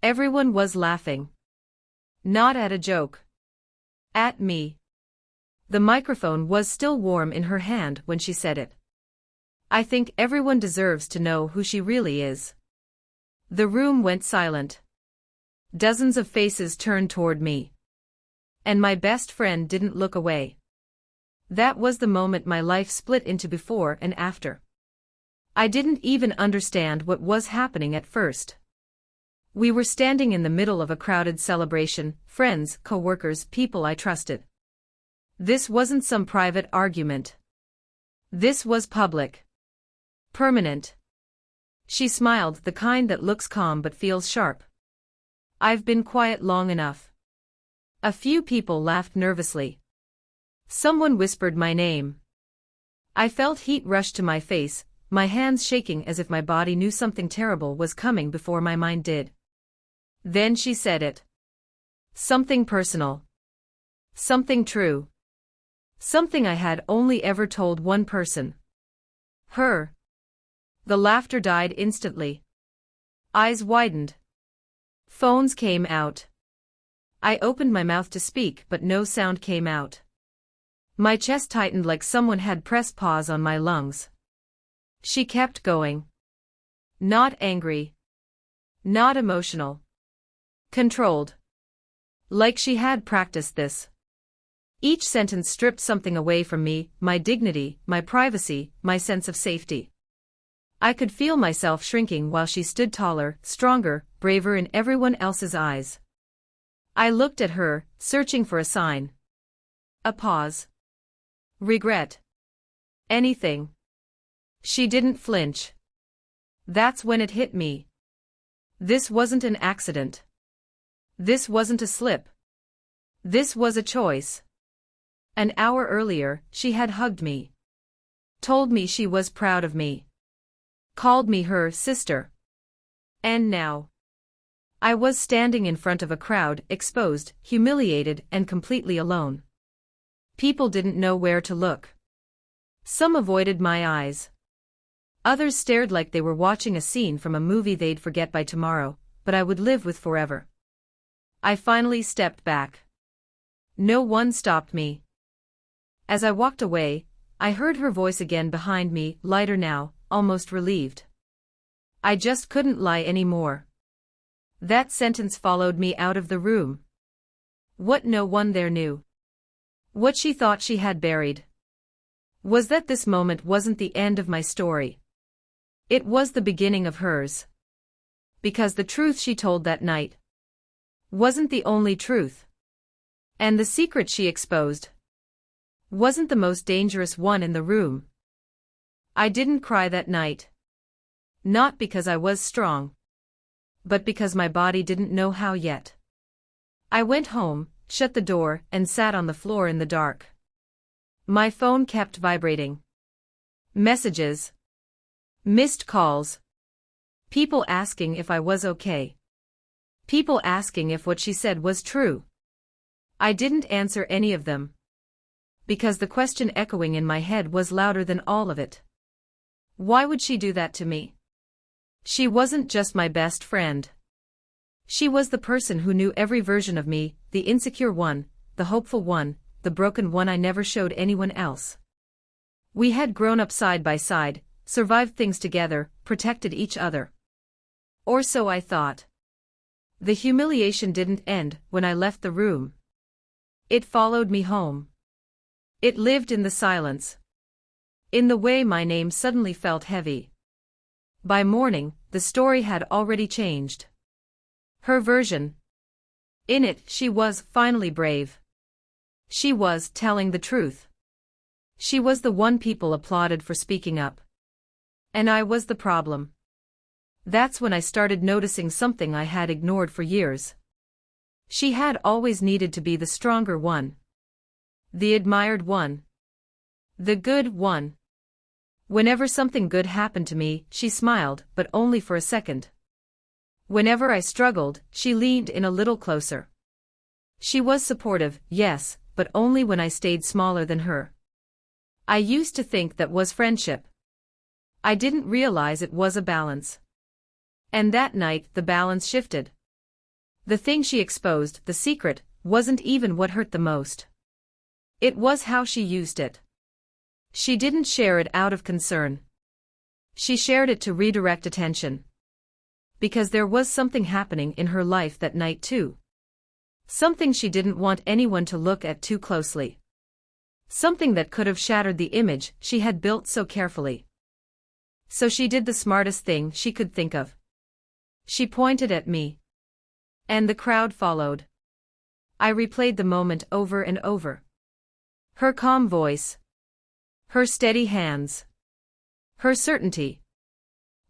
Everyone was laughing. Not at a joke. At me. The microphone was still warm in her hand when she said it. I think everyone deserves to know who she really is. The room went silent. Dozens of faces turned toward me. And my best friend didn't look away. That was the moment my life split into before and after. I didn't even understand what was happening at first. We were standing in the middle of a crowded celebration, friends, co-workers, people I trusted. This wasn't some private argument. This was public. Permanent. She smiled, the kind that looks calm but feels sharp. I've been quiet long enough. A few people laughed nervously. Someone whispered my name. I felt heat rush to my face, my hands shaking as if my body knew something terrible was coming before my mind did. Then she said it. Something personal. Something true. Something I had only ever told one person. Her. The laughter died instantly. Eyes widened. Phones came out. I opened my mouth to speak but no sound came out. My chest tightened like someone had pressed pause on my lungs. She kept going. Not angry. Not emotional. Controlled. Like she had practiced this. Each sentence stripped something away from me, my dignity, my privacy, my sense of safety. I could feel myself shrinking while she stood taller, stronger, braver in everyone else's eyes. I looked at her, searching for a sign. A pause. Regret. Anything. She didn't flinch. That's when it hit me. This wasn't an accident. This wasn't a slip. This was a choice. An hour earlier, she had hugged me. Told me she was proud of me. Called me her sister. And now. I was standing in front of a crowd, exposed, humiliated, and completely alone. People didn't know where to look. Some avoided my eyes. Others stared like they were watching a scene from a movie they'd forget by tomorrow, but I would live with forever. I finally stepped back. No one stopped me. As I walked away, I heard her voice again behind me, lighter now, almost relieved. I just couldn't lie anymore. That sentence followed me out of the room. What no one there knew. What she thought she had buried. Was that this moment wasn't the end of my story. It was the beginning of hers. Because the truth she told that night wasn't the only truth. And the secret she exposed wasn't the most dangerous one in the room. I didn't cry that night. Not because I was strong. But because my body didn't know how yet. I went home, shut the door, and sat on the floor in the dark. My phone kept vibrating. Messages. Missed calls. People asking if I was okay. People asking if what she said was true. I didn't answer any of them. Because the question echoing in my head was louder than all of it. Why would she do that to me? She wasn't just my best friend. She was the person who knew every version of me, the insecure one, the hopeful one, the broken one I never showed anyone else. We had grown up side by side, survived things together, protected each other. Or so I thought. The humiliation didn't end when I left the room. It followed me home. It lived in the silence. In the way my name suddenly felt heavy. By morning, the story had already changed. Her version. In it, she was finally brave. She was telling the truth. She was the one people applauded for speaking up. And I was the problem. That's when I started noticing something I had ignored for years. She had always needed to be the stronger one. The admired one. The good one. Whenever something good happened to me, she smiled, but only for a second. Whenever I struggled, she leaned in a little closer. She was supportive, yes, but only when I stayed smaller than her. I used to think that was friendship. I didn't realize it was a balance. And that night, the balance shifted. The thing she exposed, the secret, wasn't even what hurt the most. It was how she used it. She didn't share it out of concern. She shared it to redirect attention. Because there was something happening in her life that night too. Something she didn't want anyone to look at too closely. Something that could have shattered the image she had built so carefully. So she did the smartest thing she could think of. She pointed at me. And the crowd followed. I replayed the moment over and over. Her calm voice. Her steady hands. Her certainty.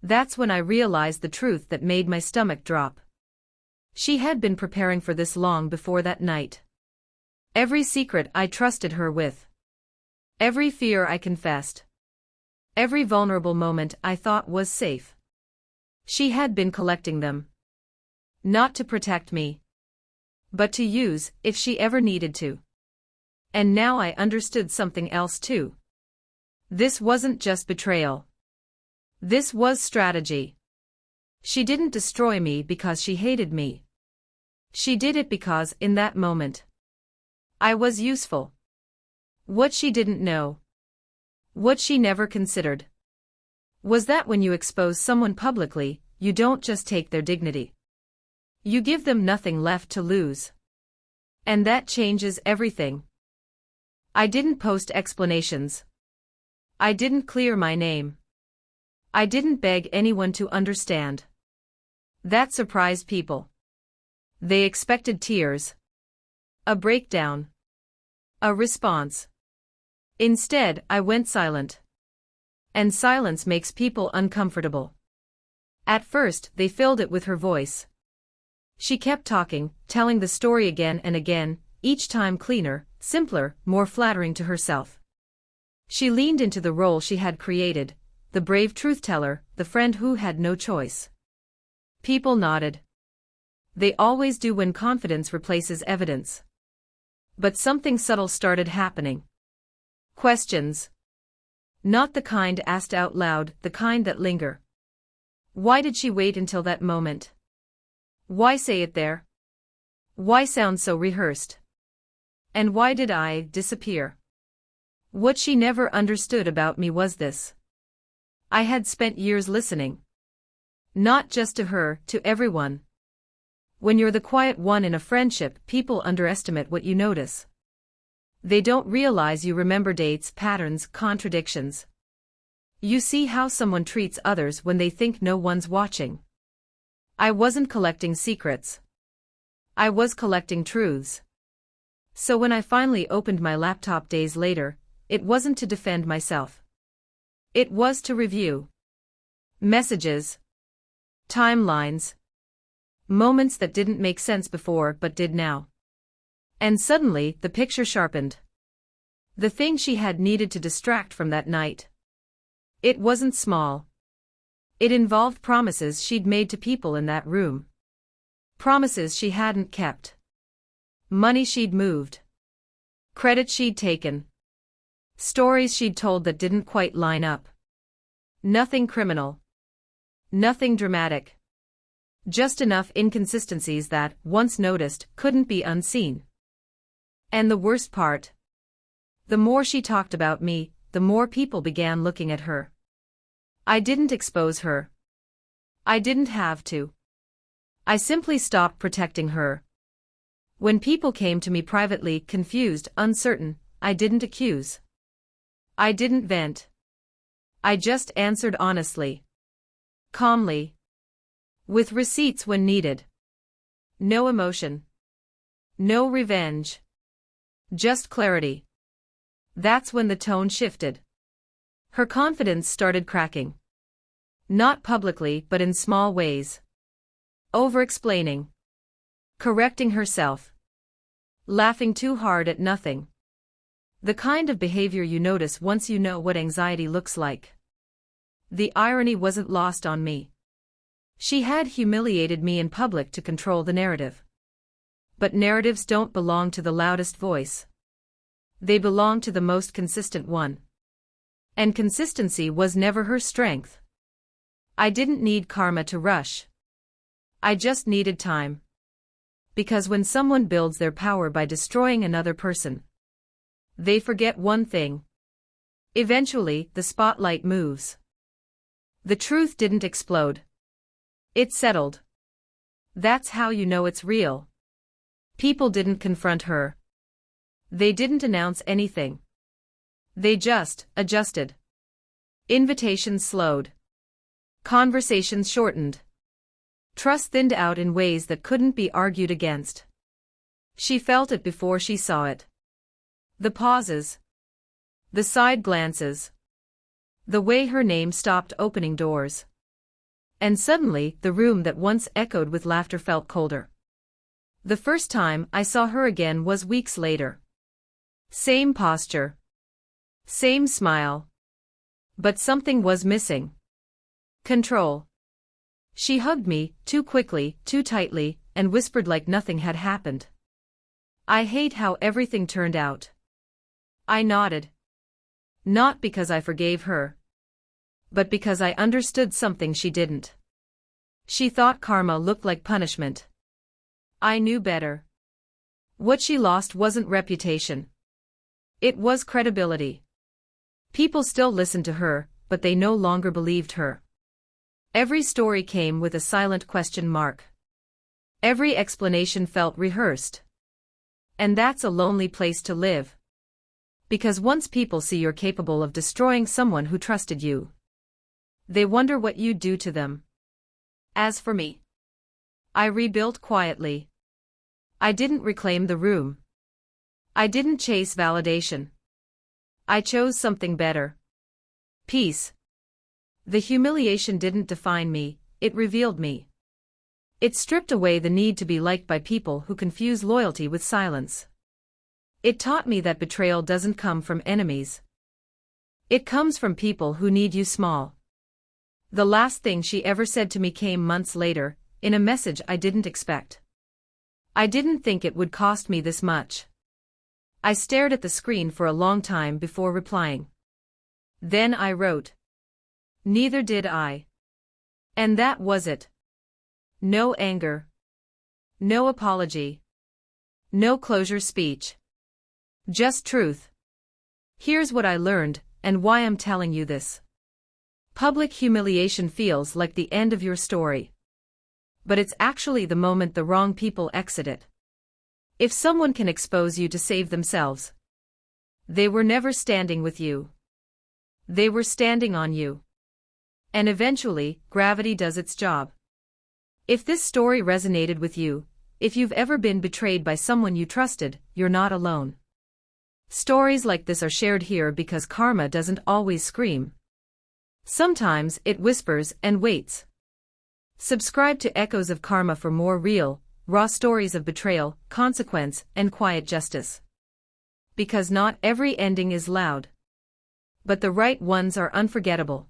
That's when I realized the truth that made my stomach drop. She had been preparing for this long before that night. Every secret I trusted her with. Every fear I confessed. Every vulnerable moment I thought was safe. She had been collecting them. Not to protect me. But to use, if she ever needed to. And now I understood something else too. This wasn't just betrayal. This was strategy. She didn't destroy me because she hated me. She did it because, in that moment, I was useful. What she didn't know, what she never considered, was that when you expose someone publicly, you don't just take their dignity. You give them nothing left to lose. And that changes everything. I didn't post explanations. I didn't clear my name. I didn't beg anyone to understand. That surprised people. They expected tears. A breakdown. A response. Instead, I went silent. And silence makes people uncomfortable. At first, they filled it with her voice. She kept talking, telling the story again and again, each time cleaner, simpler, more flattering to herself. She leaned into the role she had created, the brave truth-teller, the friend who had no choice. People nodded. They always do when confidence replaces evidence. But something subtle started happening. Questions. Not the kind asked out loud, the kind that linger. Why did she wait until that moment? Why say it there? Why sound so rehearsed? And why did I disappear? What she never understood about me was this. I had spent years listening. Not just to her, to everyone. When you're the quiet one in a friendship, people underestimate what you notice. They don't realize you remember dates, patterns, contradictions. You see how someone treats others when they think no one's watching. I wasn't collecting secrets. I was collecting truths. So when I finally opened my laptop days later, it wasn't to defend myself. It was to review. Messages. Timelines. Moments that didn't make sense before but did now. And suddenly, the picture sharpened. The thing she had needed to distract from that night. It wasn't small. It involved promises she'd made to people in that room. Promises she hadn't kept. Money she'd moved. Credit she'd taken. Stories she'd told that didn't quite line up. Nothing criminal. Nothing dramatic. Just enough inconsistencies that, once noticed, couldn't be unseen. And the worst part? The more she talked about me, the more people began looking at her. I didn't expose her. I didn't have to. I simply stopped protecting her. When people came to me privately, confused, uncertain, I didn't accuse. I didn't vent. I just answered honestly. Calmly. With receipts when needed. No emotion. No revenge. Just clarity. That's when the tone shifted. Her confidence started cracking. Not publicly but in small ways. Over-explaining. Correcting herself. Laughing too hard at nothing. The kind of behavior you notice once you know what anxiety looks like. The irony wasn't lost on me. She had humiliated me in public to control the narrative. But narratives don't belong to the loudest voice. They belong to the most consistent one. And consistency was never her strength. I didn't need karma to rush. I just needed time. Because when someone builds their power by destroying another person, they forget one thing. Eventually, the spotlight moves. The truth didn't explode. It settled. That's how you know it's real. People didn't confront her. They didn't announce anything. They just adjusted. Invitations slowed. Conversations shortened. Trust thinned out in ways that couldn't be argued against. She felt it before she saw it. The pauses. The side glances. The way her name stopped opening doors. And suddenly, the room that once echoed with laughter felt colder. The first time I saw her again was weeks later. Same posture. Same smile. But something was missing. Control. She hugged me, too quickly, too tightly, and whispered like nothing had happened. I hate how everything turned out. I nodded. Not because I forgave her, but because I understood something she didn't. She thought karma looked like punishment. I knew better. What she lost wasn't reputation. It was credibility. People still listened to her, but they no longer believed her. Every story came with a silent question mark. Every explanation felt rehearsed. And that's a lonely place to live. Because once people see you're capable of destroying someone who trusted you, they wonder what you'd do to them. As for me, I rebuilt quietly. I didn't reclaim the room. I didn't chase validation. I chose something better. Peace. The humiliation didn't define me, it revealed me. It stripped away the need to be liked by people who confuse loyalty with silence. It taught me that betrayal doesn't come from enemies. It comes from people who need you small. The last thing she ever said to me came months later, in a message I didn't expect. I didn't think it would cost me this much. I stared at the screen for a long time before replying. Then I wrote. Neither did I. And that was it. No anger. No apology. No closure speech. Just truth. Here's what I learned, and why I'm telling you this. Public humiliation feels like the end of your story. But it's actually the moment the wrong people exit it. If someone can expose you to save themselves, they were never standing with you. They were standing on you. And eventually, gravity does its job. If this story resonated with you, if you've ever been betrayed by someone you trusted, you're not alone. Stories like this are shared here because karma doesn't always scream. Sometimes it whispers and waits. Subscribe to Echoes of Karma for more real, raw stories of betrayal, consequence, and quiet justice. Because not every ending is loud. But the right ones are unforgettable.